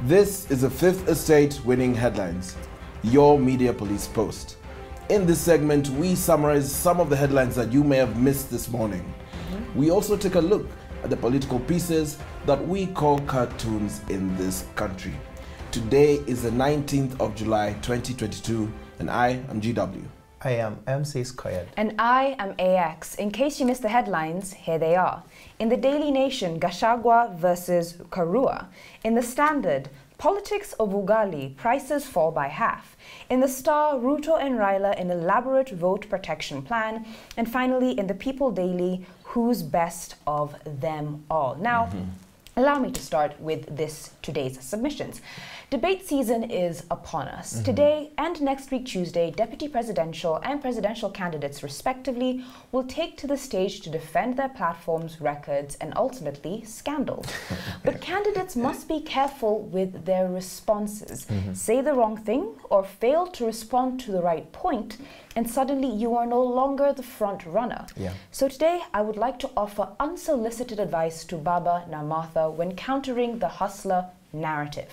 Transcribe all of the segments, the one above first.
This is a Fifth Estate Winning Headlines, your media police post. In this segment, we summarize some of the headlines that you may have missed this morning. We also take a look at the political pieces that we call cartoons in this country. Today is the 19th of July 2022, and I am GW. I am MC Squared. And I am AX. In case you missed the headlines, here they are. In the Daily Nation, Gachagua versus Karua. In the Standard, politics of Ugali, prices fall by half. In the Star, Ruto and Raila an elaborate vote protection plan. And finally, in the People Daily, who's best of them all. Now, allow me to start with today's submissions. Debate season is upon us. Today and next week, Tuesday, deputy presidential and presidential candidates, respectively, will take to the stage to defend their platforms, records, and ultimately scandals. But candidates must be careful with their responses. Say the wrong thing or fail to respond to the right point, and suddenly you are no longer the front runner. So today, I would like to offer unsolicited advice to Baba Namartha when countering the hustler narrative.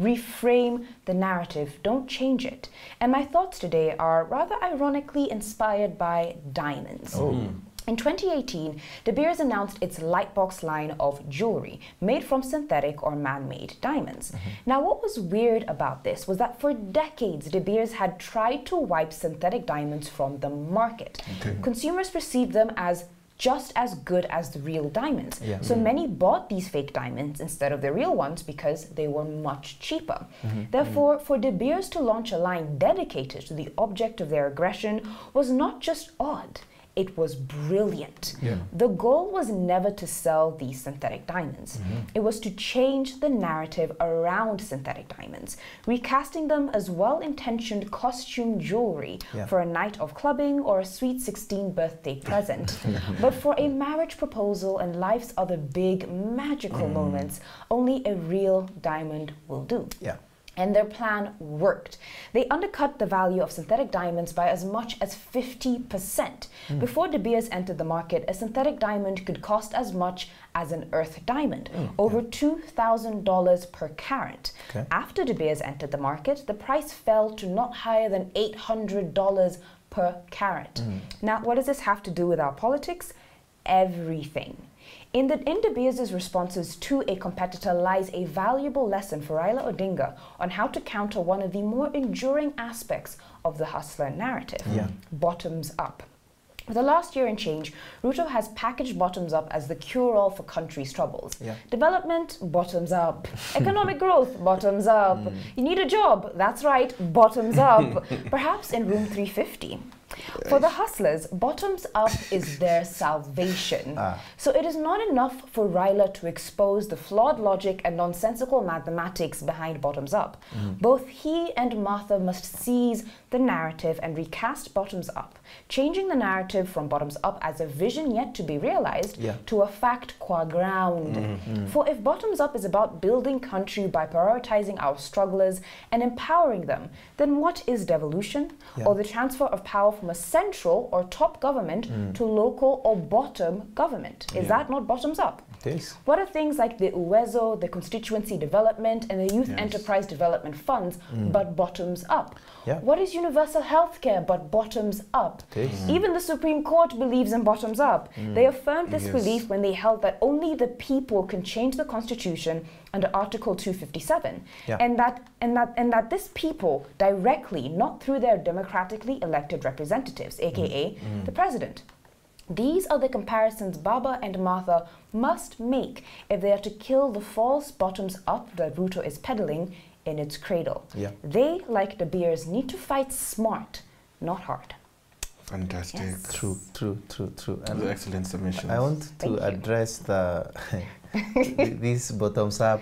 Reframe the narrative, don't change it. And my thoughts today are rather ironically inspired by diamonds. In 2018, De Beers announced its Lightbox line of jewelry made from synthetic or man-made diamonds. Now, what was weird about this was that for decades, De Beers had tried to wipe synthetic diamonds from the market. Consumers perceived them as just as good as the real diamonds. So many bought these fake diamonds instead of the real ones because they were much cheaper. Therefore, for De Beers to launch a line dedicated to the object of their aggression was not just odd, it was brilliant. The goal was never to sell these synthetic diamonds. It was to change the narrative around synthetic diamonds, recasting them as well-intentioned costume jewelry for a night of clubbing or a sweet 16 birthday present. But for a marriage proposal and life's other big magical moments, only a real diamond will do. And their plan worked. They undercut the value of synthetic diamonds by as much as 50%. Before De Beers entered the market, a synthetic diamond could cost as much as an earth diamond, over $2,000 per carat. After De Beers entered the market, the price fell to not higher than $800 per carat. Now, what does this have to do with our politics? Everything. In De Beers' responses to a competitor lies a valuable lesson for Raila Odinga on how to counter one of the more enduring aspects of the hustler narrative, bottoms up. For the last year and change, Ruto has packaged bottoms up as the cure-all for country's troubles. Development, bottoms up. Economic growth, bottoms up. You need a job, that's right, bottoms up. Perhaps in room 350. For the hustlers, bottoms up is their salvation. So it is not enough for Raila to expose the flawed logic and nonsensical mathematics behind bottoms up. Both he and Martha must seize the narrative and recast bottoms up, changing the narrative from bottoms up as a vision yet to be realized to a fact qua ground. For if bottoms up is about building country by prioritizing our strugglers and empowering them, then what is devolution or the transfer of power from a central or top government to local or bottom government? Is that not bottoms up? What are things like the UWEZO, the constituency development, and the youth enterprise development funds but bottoms up? What is universal health care but bottoms up? Even the Supreme Court believes in bottoms up. They affirmed this belief when they held that only the people can change the constitution under Article 257, and that this people directly, not through their democratically elected representatives, aka the president. These are the comparisons Baba and Martha must make if they are to kill the false bottoms up that Ruto is peddling in its cradle. They, like De Beers, need to fight smart, not hard. Fantastic. True. And excellent submission. I want to address the this bottoms-up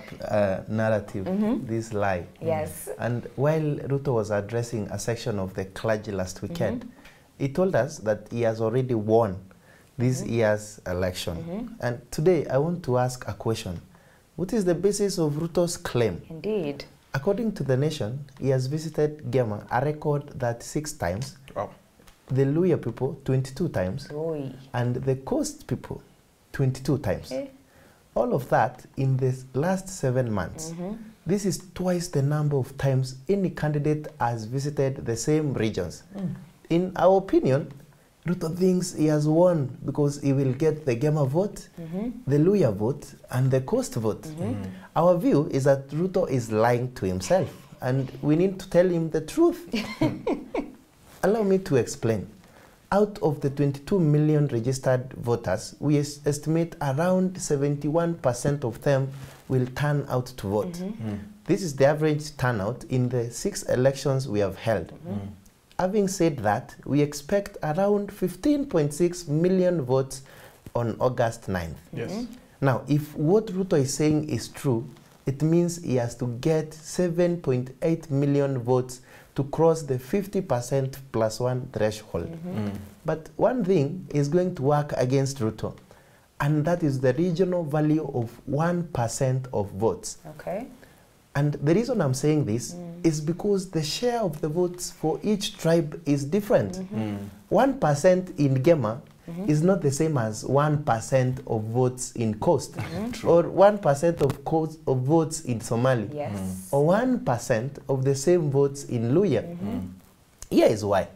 narrative, this lie. And while Ruto was addressing a section of the clergy last weekend, he told us that he has already won this year's election. And today, I want to ask a question. What is the basis of Ruto's claim? Indeed. According to The Nation, he has visited Gema a record 36 times. The Luya people 22 times. And the Coast people 22 times. All of that in the last 7 months. This is twice the number of times any candidate has visited the same regions. In our opinion, Ruto thinks he has won because he will get the Gema vote, the Luya vote, and the Coast vote. Our view is that Ruto is lying to himself, and we need to tell him the truth. Allow me to explain. Out of the 22 million registered voters, we estimate around 71% of them will turn out to vote. This is the average turnout in the 6 elections we have held. Having said that, we expect around 15.6 million votes on August 9th. Yes. Now, if what Ruto is saying is true, it means he has to get 7.8 million votes to cross the 50% plus 1 threshold. But one thing is going to work against Ruto, and that is the regional value of 1% of votes. Okay. And the reason I'm saying this is because the share of the votes for each tribe is different. 1% in Gema is not the same as 1% of votes in Coast, or 1% of votes in Somali, or 1% of the same votes in Luya. Here is why.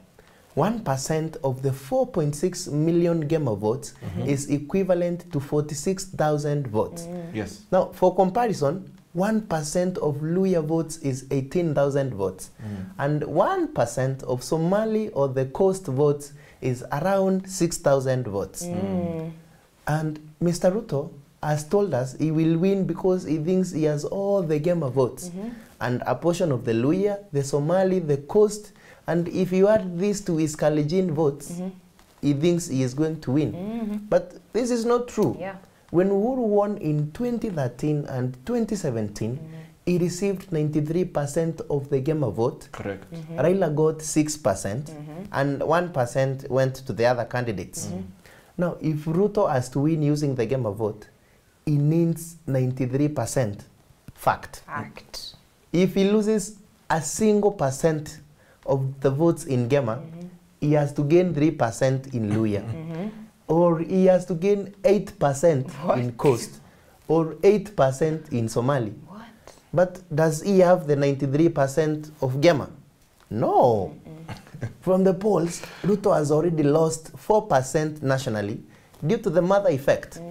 1% of the 4.6 million Gema votes is equivalent to 46,000 votes. Yes. Now, for comparison, 1% of Luya votes is 18,000 votes. And 1% of Somali or the Coast votes is around 6,000 votes. And Mr. Ruto has told us he will win because he thinks he has all the Gema votes. And a portion of the Luya, the Somali, the Coast, and if you add this to his Kalenjin votes, he thinks he is going to win. But this is not true. When Uhuru won in 2013 and 2017, he received 93% of the Gema vote. Correct. Raila got 6%, and 1% went to the other candidates. Now, if Ruto has to win using the Gema vote, he needs 93%. Fact. If he loses a single percent of the votes in Gema, he has to gain 3% in Luya. Or he has to gain 8% in Coast, or 8% in Somali. But does he have the 93% of Gema? No. From the polls, Ruto has already lost 4% nationally due to the mother effect.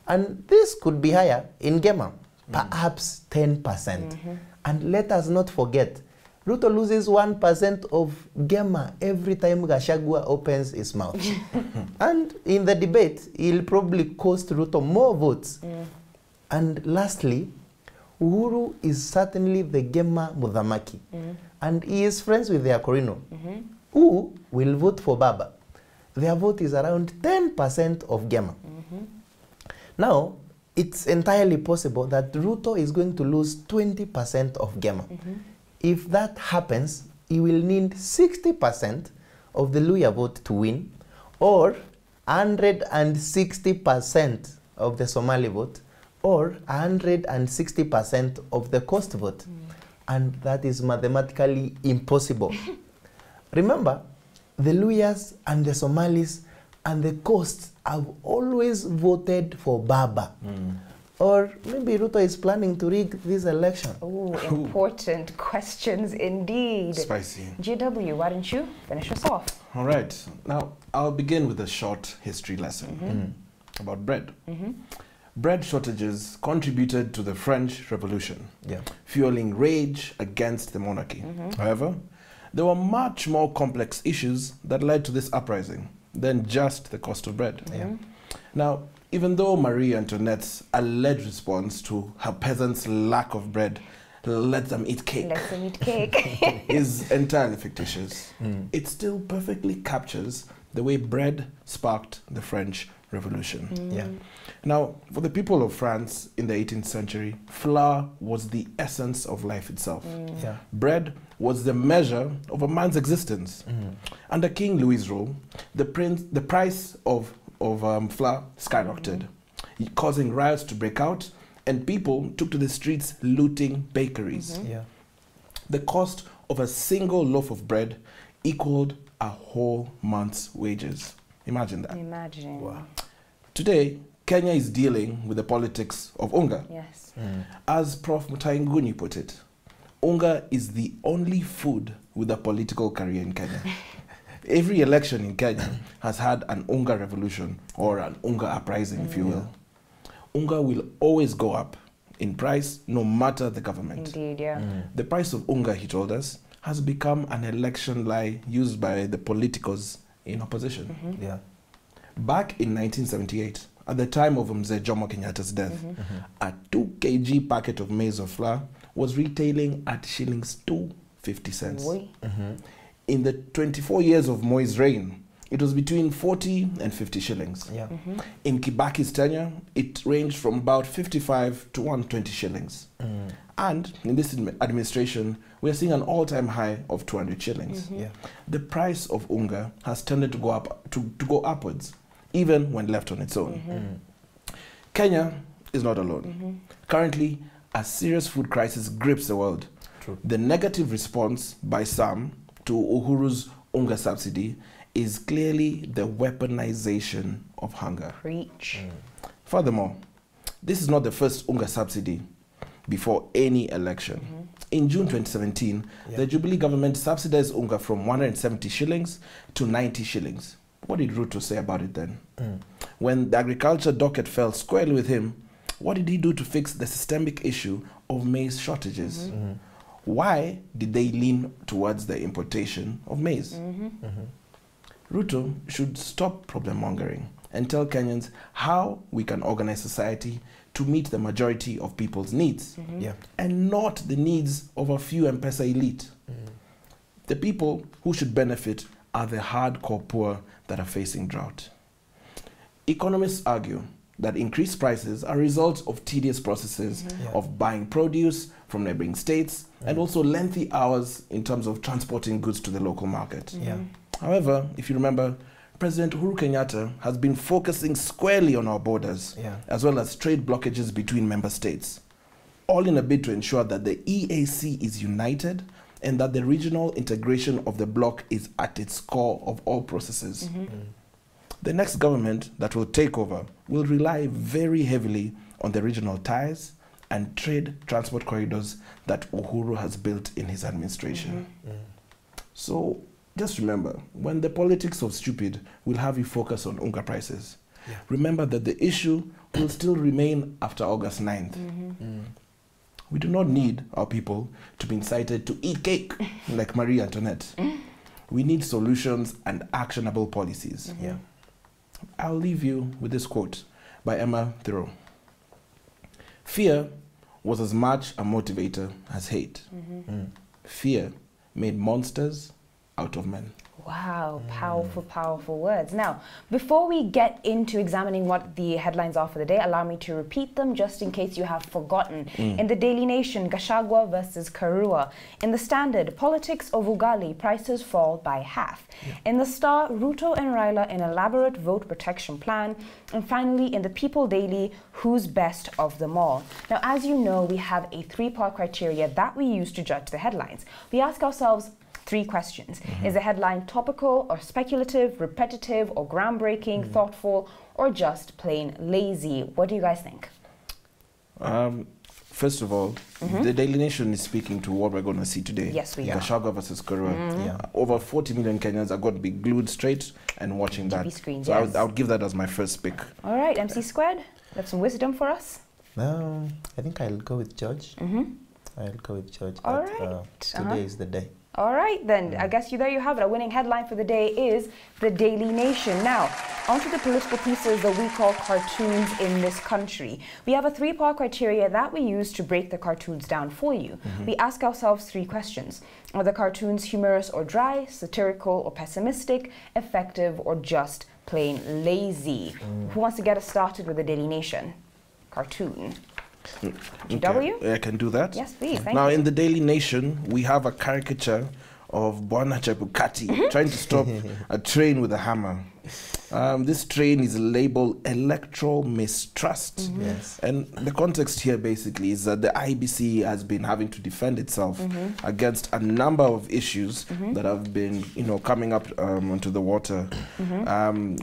And this could be higher in Gema, perhaps 10%. And let us not forget, Ruto loses 1% of Gema every time Gachagua opens his mouth. And in the debate, he'll probably cost Ruto more votes. And lastly, Uhuru is certainly the Gema Mudhamaki. And he is friends with the Akorino, who will vote for Baba. Their vote is around 10% of Gema. Now, it's entirely possible that Ruto is going to lose 20% of Gema. If that happens, he will need 60% of the Luya vote to win, or 160% of the Somali vote, or 160% of the Coast vote. And that is mathematically impossible. Remember, the Luyas and the Somalis and the Coast have always voted for Baba. Or maybe Ruto is planning to rig this election. Oh, important questions indeed. Spicy. GW, why don't you finish us off? All right. Now, I'll begin with a short history lesson about bread. Bread shortages contributed to the French Revolution, fueling rage against the monarchy. However, there were much more complex issues that led to this uprising than just the cost of bread. Now, even though Marie Antoinette's alleged response to her peasants' lack of bread, let them eat cake, is entirely fictitious, it still perfectly captures the way bread sparked the French Revolution. Now, for the people of France in the 18th century, flour was the essence of life itself. Bread was the measure of a man's existence. Under King Louis's rule, the price of flour skyrocketed, causing riots to break out, and people took to the streets looting bakeries. The cost of a single loaf of bread equaled a whole month's wages. Imagine that. Wow. Today, Kenya is dealing with the politics of unga. Yes. As Prof. Mutainguni put it, unga is the only food with a political career in Kenya. Every election in Kenya has had an unga revolution or an unga uprising, if you will. Unga will always go up in price no matter the government. Indeed, yeah. The price of unga, he told us, has become an election lie used by the politicos in opposition. Yeah. Back in 1978, at the time of Mzee Jomo Kenyatta's death, a 2 kg packet of maize or flour was retailing at shillings 2.50 cents. In the 24 years of Moi's reign, it was between 40 and 50 shillings. Yeah. In Kibaki's tenure, it ranged from about 55 to 120 shillings. And in this administration, we are seeing an all-time high of 200 shillings. Yeah. The price of unga has tended to go up to go upwards, even when left on its own. Kenya is not alone. Currently, a serious food crisis grips the world. True. The negative response by some to Uhuru's unga subsidy is clearly the weaponization of hunger. Preach. Furthermore, this is not the first unga subsidy before any election. In June 2017, the Jubilee government subsidized unga from 170 shillings to 90 shillings. What did Ruto say about it then? When the agriculture docket fell squarely with him, what did he do to fix the systemic issue of maize shortages? Why did they lean towards the importation of maize? Ruto should stop problem mongering and tell Kenyans how we can organize society to meet the majority of people's needs and not the needs of a few M-Pesa elite. The people who should benefit are the hardcore poor that are facing drought. Economists argue that increased prices are a result of tedious processes of buying produce from neighboring states and also lengthy hours in terms of transporting goods to the local market. However, if you remember, President Uhuru Kenyatta has been focusing squarely on our borders, as well as trade blockages between member states, all in a bid to ensure that the EAC is united and that the regional integration of the bloc is at its core of all processes. The next government that will take over will rely very heavily on the regional ties and trade transport corridors that Uhuru has built in his administration. So just remember, when the politics of stupid will have you focus on unga prices, remember that the issue will still remain after August 9th. We do not need our people to be incited to eat cake like Marie Antoinette. We need solutions and actionable policies. I'll leave you with this quote by Emma Thoreau. Fear was as much a motivator as hate. Fear made monsters out of men. Wow, powerful, powerful words. Now, before we get into examining what the headlines are for the day, allow me to repeat them just in case you have forgotten. In the Daily Nation, Gachagua versus Karua. In the Standard, politics of ugali, prices fall by half. In the Star, Ruto and Raila, an elaborate vote protection plan. And finally, in the People Daily, who's best of them all. Now, as you know, we have a three-part criteria that we use to judge the headlines. We ask ourselves 3 questions. Is the headline topical or speculative, repetitive or groundbreaking, thoughtful, or just plain lazy? What do you guys think? First of all, the Daily Nation is speaking to what we're going to see today. Yes, we are. Gachagua versus Karua. Over 40 million Kenyans are going to be glued straight and watching that. Screens, so I would give that as my first pick. All right, MC Squared, you have some wisdom for us? I think I'll go with George. I'll go with George. All right. Today is the day. All right, then. I guess there you have it. A winning headline for the day is the Daily Nation. Now, onto the political pieces that we call cartoons in this country. We have a 3-part criteria that we use to break the cartoons down for you. We ask ourselves 3 questions. Are the cartoons humorous or dry, satirical or pessimistic, effective or just plain lazy? Who wants to get us started with the Daily Nation? Cartoon. GW? I can do that. Yes, please. Thank Now, you. in the Daily Nation, we have a caricature of Bwana Chebukati trying to stop a train with a hammer. This train is labeled electoral mistrust. Yes. And the context here basically is that the IBC has been having to defend itself against a number of issues that have been, coming up onto the water.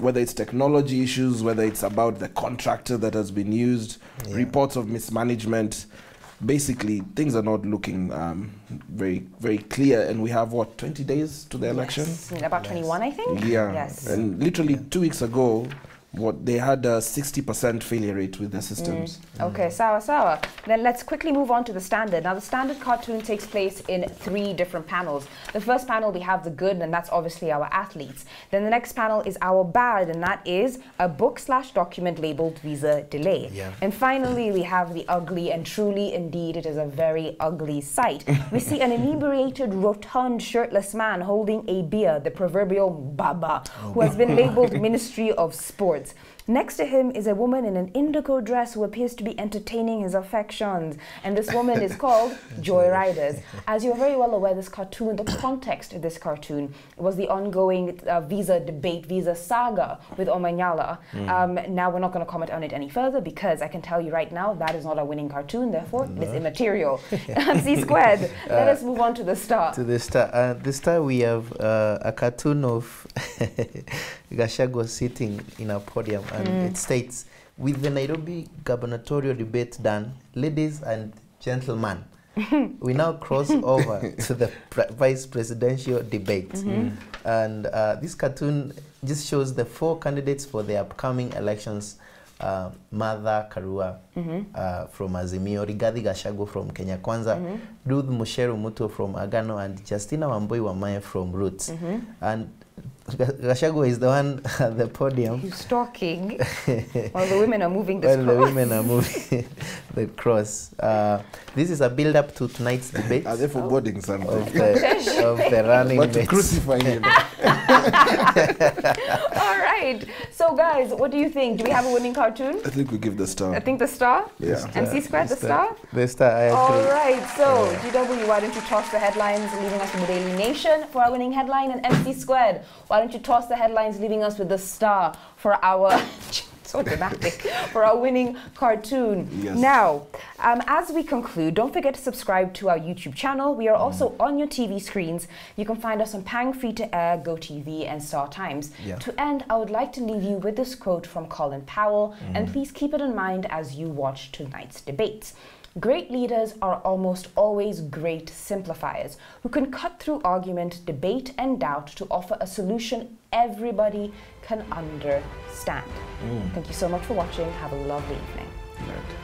Whether it's technology issues, whether it's about the contractor that has been used, reports of mismanagement. Basically, things are not looking very, very clear, and we have, 20 days to the election? About 21, I think? Yeah. Yes. And literally 2 weeks ago, they had a 60% failure rate with their systems. Okay, sawa. Then let's quickly move on to the Standard. Now, the Standard cartoon takes place in 3 different panels. The first panel, we have the good, and that's obviously our athletes. Then the next panel is our bad, and that is a book/document labeled visa delay. Yeah. And finally, we have the ugly, and truly, indeed, it is a very ugly sight. We see an inebriated, rotund, shirtless man holding a beer, the proverbial baba, who has been labeled Ministry of Sports. Next to him is a woman in an indigo dress who appears to be entertaining his affections. And this woman is called Joy Riders. As you're very well aware, this cartoon, the context of this cartoon was the ongoing visa debate, visa saga with Omanyala. Now, we're not going to comment on it any further because I can tell you right now, that is not a winning cartoon. Therefore, it is immaterial. C squared. Let us move on to the Star. To the Star. The Star, we have a cartoon of Gachagua sitting in a podium, and it states, with the Nairobi gubernatorial debate done, ladies and gentlemen, we now cross over to the vice presidential debate. And this cartoon just shows the 4 candidates for the upcoming elections. Martha Karua from Azimio, Rigathi Gachagua from Kenya Kwanza, Ruth Musheru Muto from Agano, and Justina Wambui Wamaya from Roots. And Gachagua is the one at the podium. He's talking while the women are moving the cross. The women are moving the cross. This is a build-up to tonight's debate. Are they foreboding something? Of the running But to mates. crucify him. All right. So, guys, what do you think? Do we have a winning cartoon? I think we give the Star. I think the Star? Yeah. MC Squared, the Star? The Star, I agree. All right. So, GW, why don't you toss the headlines, leaving us with the Daily Nation for our winning headline, and MC Squared, why don't you toss the headlines, leaving us with the Star for our... so dramatic, for our winning cartoon. Yes. Now, as we conclude, don't forget to subscribe to our YouTube channel. We are also on your TV screens. You can find us on Pang Free to Air, GoTV, and Star Times. Yeah. To end, I would like to leave you with this quote from Colin Powell, and please keep it in mind as you watch tonight's debates. Great leaders are almost always great simplifiers who can cut through argument, debate, and doubt to offer a solution everybody can understand. Thank you so much for watching. Have a lovely evening. Right.